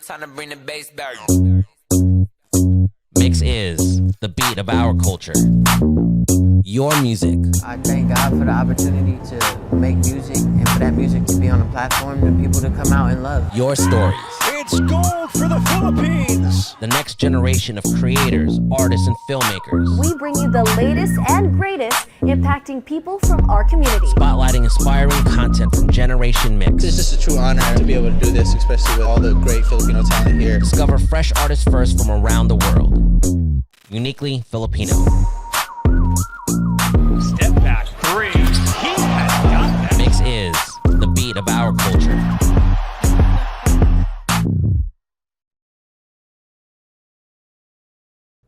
Time to bring the bass back. Mix is the beat of our culture. Your music. I thank God for the opportunity to make music and for that music to be on a platform for people to come out and love. Your stories. It's gold for the Philippines. The next generation of creators, artists, and filmmakers. We bring you the latest and greatest impacting people from our community. Spotlighting inspiring content from Generation Mix. It's just a true honor to be able to do this, especially with all the great Filipino talent here. Discover fresh artists first from around the world. Uniquely Filipino. Step back three. He has got that. Mix is the beat of our culture.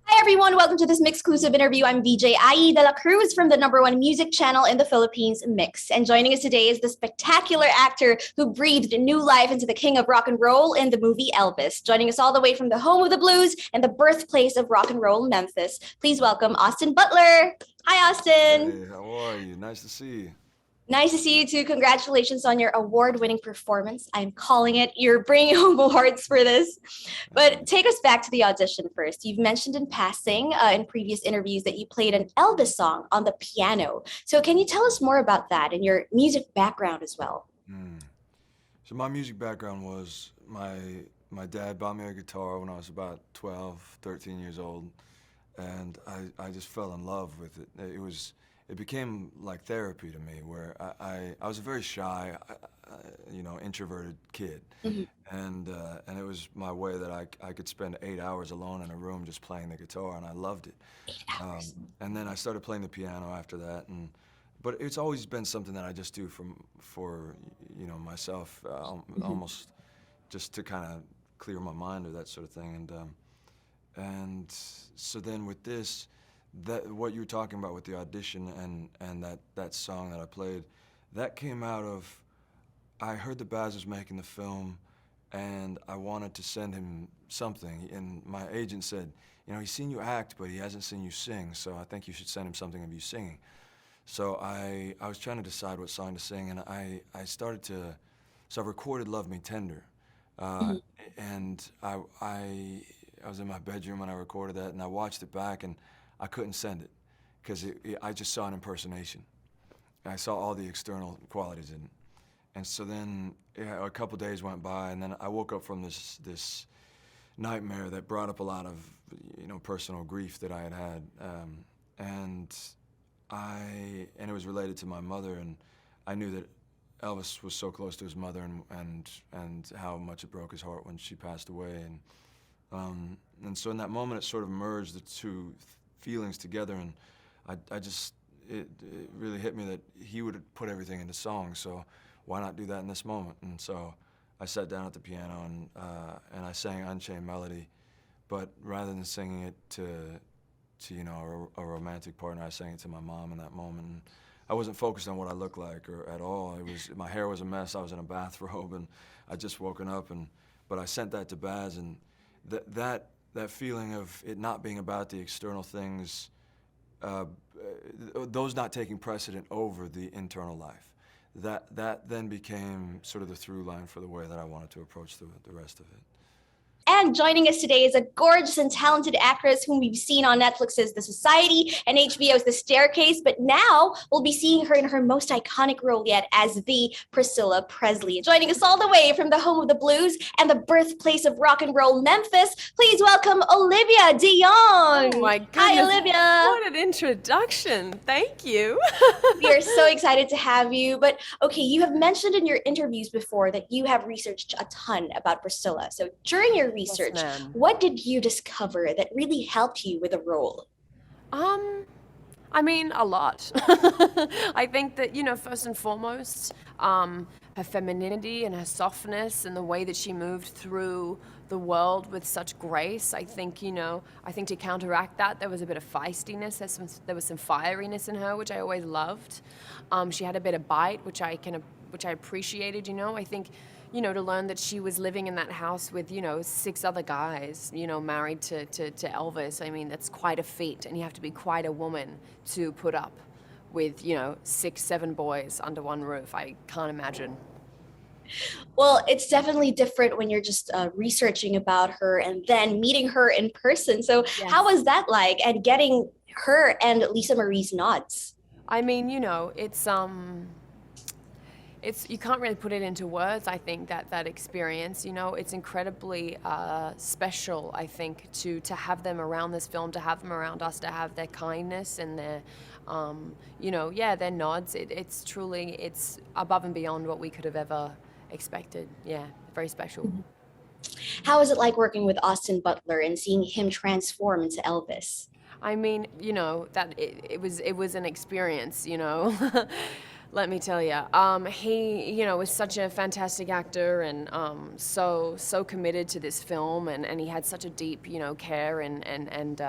Hi everyone, welcome to this MYXclusive interview. I'm VJ Ai de la Cruz from the #1 music channel in the Philippines, Mix. And joining us today is the spectacular actor who breathed new life into the king of rock and roll in the movie Elvis. Joining us all the way from the home of the blues and the birthplace of rock and roll, Memphis. Please welcome Austin Butler. Hi Austin. Hey, how are you? Nice to see you. Nice to see you too. Congratulations on your award-winning performance. I'm calling it. You're bringing home awards for this. But take us back to the audition first. You've mentioned in passing in previous interviews that you played an Elvis song on the piano. So can you tell us more about that and your music background as well? So my music background was my dad bought me a guitar when I was about 12, 13 years old. And I just fell in love with it. It became like therapy to me, where I was a very shy, introverted kid, and it was my way that I could spend 8 hours alone in a room just playing the guitar, and I loved it. 8 hours. And then I started playing the piano after that, but it's always been something that I just do for myself, almost just to kind of clear my mind or that sort of thing, and so then with this. That what you were talking about with the audition and that song that I played, that came out of, I heard that Baz was making the film and I wanted to send him something, and my agent said, he's seen you act but he hasn't seen you sing, so I think you should send him something of you singing. So I was trying to decide what song to sing, and I recorded Love Me Tender, and I was in my bedroom when I recorded that, and I watched it back, and I couldn't send it because I just saw an impersonation. I saw all the external qualities in it. And so then a couple days went by, and then I woke up from this nightmare that brought up a lot of personal grief that I had, and it was related to my mother, and I knew that Elvis was so close to his mother, and how much it broke his heart when she passed away, and so in that moment it sort of merged the two feelings together, and it really hit me that he would put everything into song, so why not do that in this moment? And so I sat down at the piano and I sang Unchained Melody, but rather than singing it to a romantic partner, I sang it to my mom in that moment. And I wasn't focused on what I looked like or at all. My hair was a mess. I was in a bathrobe, and I'd just woken up, but I sent that to Baz, and that feeling of it not being about the external things, those not taking precedent over the internal life, that then became sort of the through line for the way that I wanted to approach the rest of it. And joining us today is a gorgeous and talented actress whom we've seen on Netflix's The Society and HBO's The Staircase, but now we'll be seeing her in her most iconic role yet as the Priscilla Presley. Joining us all the way from the home of the blues and the birthplace of rock and roll, Memphis, please welcome Olivia Dejonge. Oh my goodness. Hi, Olivia. What an introduction. Thank you. We are so excited to have you. But okay, you have mentioned in your interviews before that you have researched a ton about Priscilla. So during your research, Yes, what did you discover that really helped you with the role? I mean, a lot. I think that, first and foremost, her femininity and her softness and the way that she moved through the world with such grace. I think to counteract that, there was a bit of feistiness. There was some fieriness in her, which I always loved. She had a bit of bite, which I appreciated. I think, to learn that she was living in that house with, 6 other guys, married to Elvis. I mean, that's quite a feat, and you have to be quite a woman to put up with, 6, 7 boys under one roof. I can't imagine. Well, it's definitely different when you're just researching about her and then meeting her in person. So, how Yes. was that like? And getting her and Lisa Marie's nods? I mean, it's you can't really put it into words. I think that experience, it's incredibly special. I think to have them around this film, to have them around us, to have their kindness and their, their nods. It's above and beyond what we could have ever expected. Yeah, very special. How is it like working with Austin Butler and seeing him transform into Elvis? I mean, that it was an experience, Let me tell you, he, was such a fantastic actor and so committed to this film, and he had such a deep, care and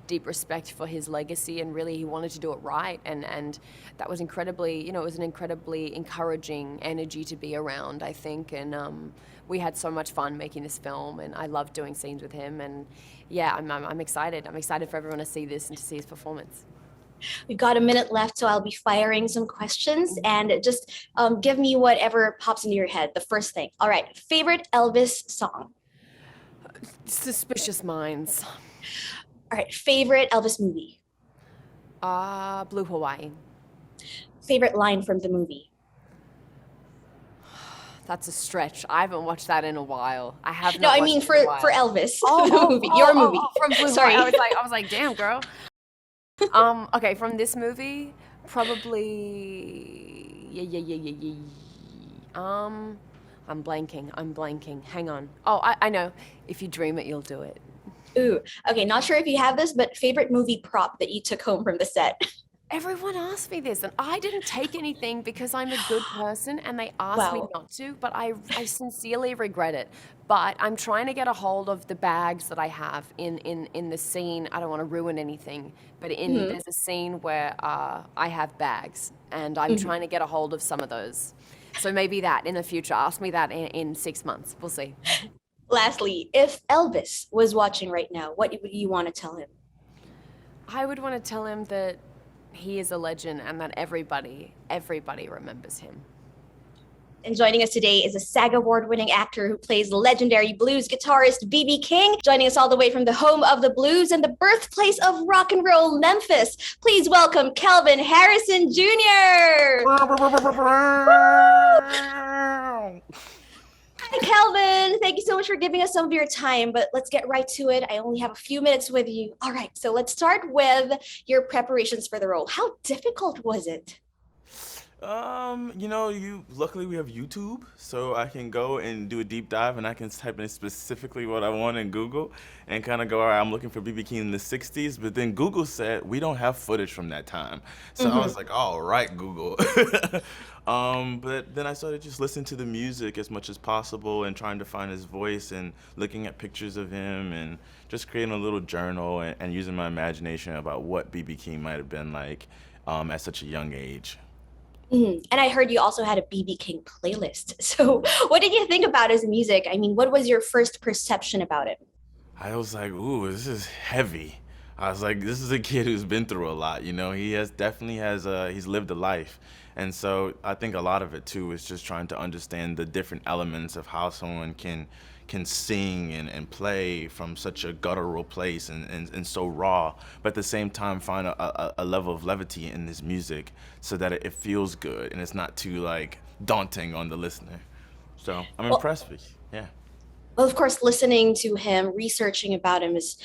deep respect for his legacy, and really he wanted to do it right, and that was incredibly, it was an incredibly encouraging energy to be around, I think, and we had so much fun making this film, and I loved doing scenes with him, and yeah, I'm excited. I'm excited for everyone to see this and to see his performance. We've got a minute left, so I'll be firing some questions and just give me whatever pops into your head. The first thing. All right. Favorite Elvis song? Suspicious Minds. All right. Favorite Elvis movie? Blue Hawaii. Favorite line from the movie? That's a stretch. I haven't watched that in a while. I have No, not I watched mean it in a for while. Elvis, the movie, your movie. From Blue Sorry. Hawaii. I was like, damn, girl. Okay, from this movie, probably yeah. I'm blanking. Hang on. Oh, I know. If you dream it, you'll do it. Ooh. Okay. Not sure if you have this, but favorite movie prop that you took home from the set? Everyone asked me this, and I didn't take anything because I'm a good person, and they asked me Wow. not to, but I sincerely regret it. But I'm trying to get a hold of the bags that I have in the scene. I don't want to ruin anything, but there's a scene where I have bags, and I'm trying to get a hold of some of those. So maybe that in the future. Ask me that in 6 months. We'll see. Lastly, if Elvis was watching right now, what would you want to tell him? I would want to tell him that he is a legend and that everybody remembers him. And joining us today is a SAG Award-winning actor who plays legendary blues guitarist B.B. King, joining us all the way from the home of the blues and the birthplace of rock and roll, Memphis. Please welcome Kelvin Harrison Jr. Hi, Kelvin. Thank you so much for giving us some of your time, but let's get right to it. I only have a few minutes with you. All right, so let's start with your preparations for the role. How difficult was it? Luckily we have YouTube, so I can go and do a deep dive, and I can type in specifically what I want in Google and kind of go, all right, I'm looking for BB King in the 60s, but then Google said we don't have footage from that time. So I was like, all right, Google. But then I started just listening to the music as much as possible and trying to find his voice and looking at pictures of him and just creating a little journal and using my imagination about what BB King might have been like at such a young age. And I heard you also had a BB King playlist. So what did you think about his music? I mean, what was your first perception about it? I was like, ooh, this is heavy. I was like, this is a kid who's been through a lot, he he's lived a life. And so I think a lot of it too is just trying to understand the different elements of how someone can sing and play from such a guttural place and so raw, but at the same time find a level of levity in this music so that it feels good and it's not too like daunting on the listener. So I'm impressed with you. Yeah. Well, of course, listening to him, researching about him is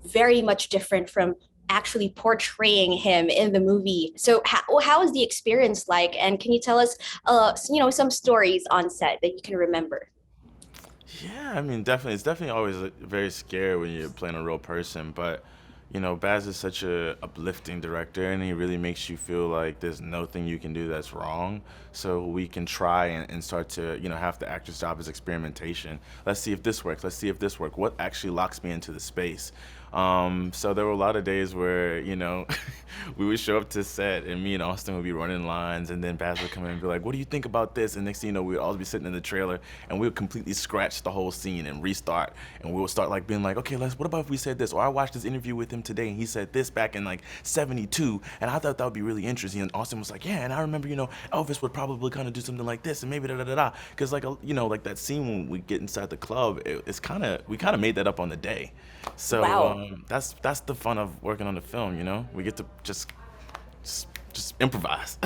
very much different from actually portraying him in the movie. So how is the experience like? And can you tell us, some stories on set that you can remember? Yeah, I mean, definitely. It's definitely always very scary when you're playing a real person, but Baz is such a uplifting director, and he really makes you feel like there's nothing you can do that's wrong. So we can try and start to, have the actor's job as experimentation. Let's see if this works. Let's see if this works. What actually locks me into the space? So there were a lot of days where, we would show up to set and me and Austin would be running lines, and then Baz would come in and be like, what do you think about this? And next thing you know, we'd all be sitting in the trailer and we would completely scratch the whole scene and restart. And we would start like being like, okay, what about if we said this? Or I watched this interview with him him today, and he said this back in like '72, and I thought that would be really interesting. And Austin was like, yeah, and I remember, Elvis would probably kind of do something like this, and maybe da-da-da-da. Because like, like that scene when we get inside the club, we kind of made that up on the day. So Wow. That's the fun of working on the film, We get to just improvise.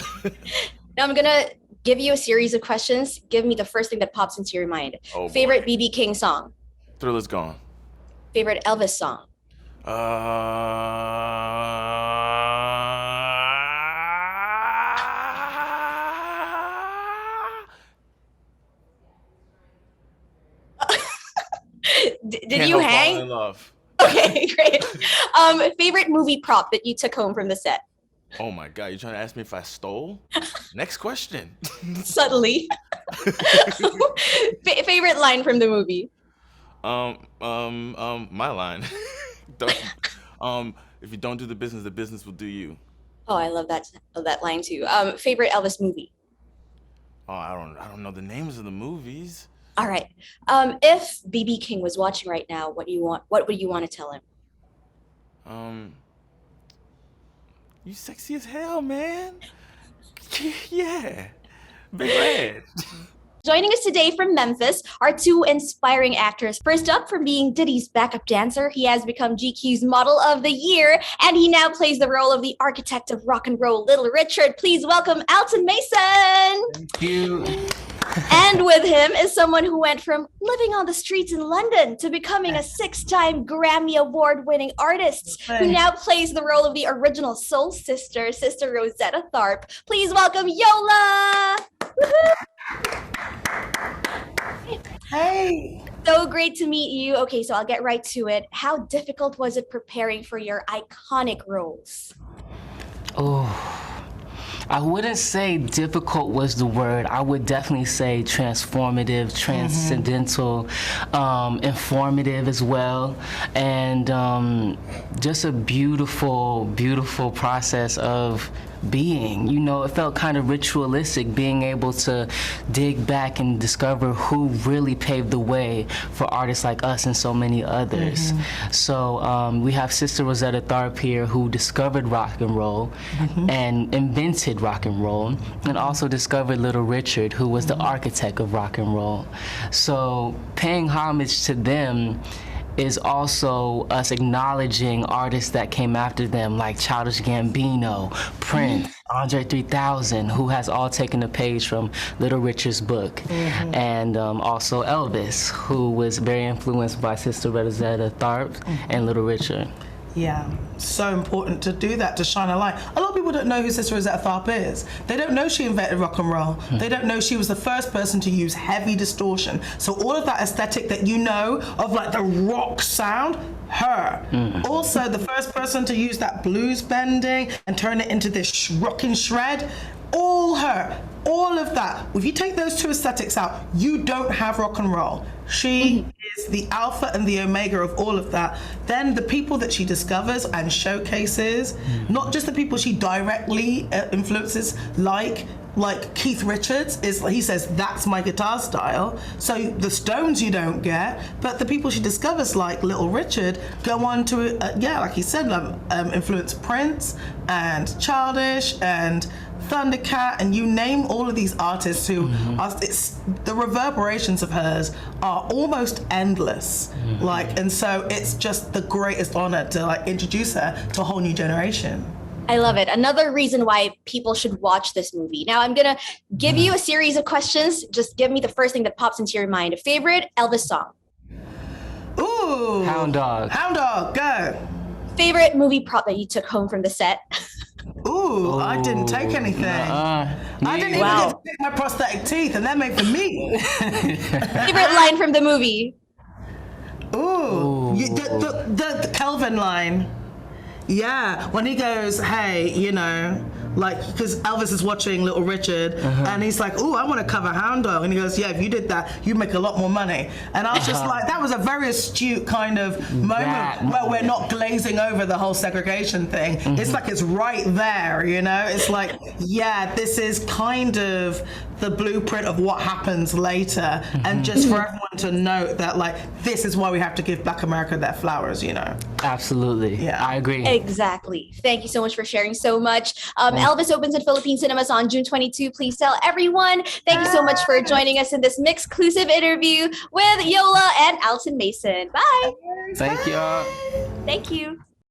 Now I'm gonna give you a series of questions. Give me the first thing that pops into your mind. Oh, Favorite boy. BB King song? Thriller's Gone. Favorite Elvis song? Did Can't you Help hang? Falling in Love. Okay, great. Favorite movie prop that you took home from the set? Oh my God, you're trying to ask me if I stole? Next question. Subtly. Favorite line from the movie? My line. If you don't do the business will do you. Oh, I love that line too. Favorite Elvis movie? Oh, I don't know the names of the movies. All right. If BB King was watching right now, what would you want to tell him? You sexy as hell, man. Yeah. Big Red. Joining us today from Memphis are two inspiring actors. First up, from being Diddy's backup dancer, he has become GQ's Model of the Year, and he now plays the role of the architect of rock and roll, Little Richard. Please welcome Alton Mason. Thank you. And with him is someone who went from living on the streets in London to becoming a 6-time Grammy Award-winning artist, who now plays the role of the original soul sister, Sister Rosetta Tharpe. Please welcome Yola. Hey. So great to meet you. Okay, so I'll get right to it. How difficult was it preparing for your iconic roles? Oh, I wouldn't say difficult was the word. I would definitely say transformative, transcendental, informative as well, and just a beautiful, beautiful process of being. It felt kind of ritualistic, being able to dig back and discover who really paved the way for artists like us and so many others. So we have Sister Rosetta Tharpe here, who discovered rock and roll and invented rock and roll, and also discovered Little Richard, who was the architect of rock and roll. So paying homage to them is also us acknowledging artists that came after them, like Childish Gambino, Prince, Andre 3000, who has all taken a page from Little Richard's book, and also Elvis, who was very influenced by Sister Rosetta Tharpe and Little Richard. Yeah, so important to do that, to shine a light. A lot of people don't know who Sister Rosetta Tharpe is. They don't know she invented rock and roll. They don't know she was the first person to use heavy distortion. So all of that aesthetic that you know of, like the rock sound, her. Also the first person to use that blues bending and turn it into this rocking shred, all her. All of that. If you take those two aesthetics out, you don't have rock and roll. She is the alpha and the omega of all of that. Then the people that she discovers and showcases, not just the people she directly influences, like Keith Richards, he says, that's my guitar style. So the Stones you don't get, but the people she discovers, like Little Richard, go on to, like he said, influence Prince and Childish and Thundercat, and you name all of these artists who the reverberations of hers are almost endless. And so it's just the greatest honor to introduce her to a whole new generation. I love it. Another reason why people should watch this movie. Now I'm gonna give you a series of questions. Just give me the first thing that pops into your mind. Favorite Elvis song? Ooh. Hound Dog. Hound Dog, go. Favorite movie prop that you took home from the set? Ooh, I didn't take anything. I didn't even get to pick my prosthetic teeth, and they're made for me. Favorite line from the movie? Ooh. The Kelvin line. Yeah, when he goes, hey, because Elvis is watching Little Richard, and he's like, ooh, I want to cover Hound Dog. And he goes, yeah, if you did that, you'd make a lot more money. And I was just like, that was a very astute kind of moment where we're not glazing over the whole segregation thing. It's like it's right there, It's like, yeah, this is kind of the blueprint of what happens later, and just for everyone to note that, like, this is why we have to give Black America their flowers, you know? Absolutely. Yeah, I agree. Exactly. Thank you so much for sharing so much. Elvis opens in Philippine cinemas on June 22. Please tell everyone. Thank you so much for joining us in this MYXclusive interview with Yola and Alton Mason. Bye. Thank you. Thank you.